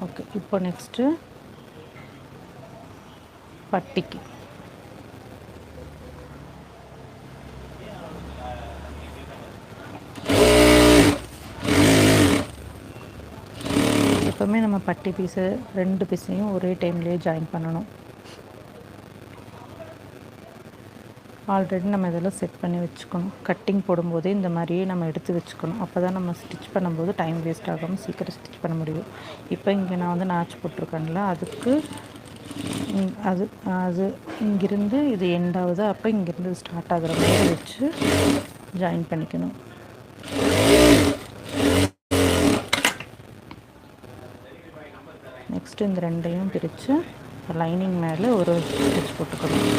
Okay, இப்போ next பட்டிக்கு எப்போவுமே நம்ம பட்டி பீஸு 2 பீஸையும் ஒரே டைம்லேயே ஜாயின் பண்ணணும். ஆல்ரெடி நம்ம இதெல்லாம் செட் பண்ணி வச்சுக்கணும். கட்டிங் போடும்போதே இந்த மாதிரியே நம்ம எடுத்து வச்சுக்கணும். அப்போ தான் நம்ம ஸ்டிச் பண்ணும்போது டைம் வேஸ்ட் ஆகாமல் சீக்கிரம் ஸ்டிச் பண்ண முடியும். இப்போ இங்கே நான் வந்து நாச் போட்டிருக்கேன்ல, அதுக்கு அது அது இங்கிருந்து இது எண்டாவது, அப்போ இங்கேருந்து ஸ்டார்ட் ஆகிற மாதிரி வச்சு ஜாயின் பண்ணிக்கணும். நெக்ஸ்ட்டு இந்த ரெண்டையும் பிரித்து லைனிங் மேலே ஒரு ஸ்டிச் போட்டுக்கணும்.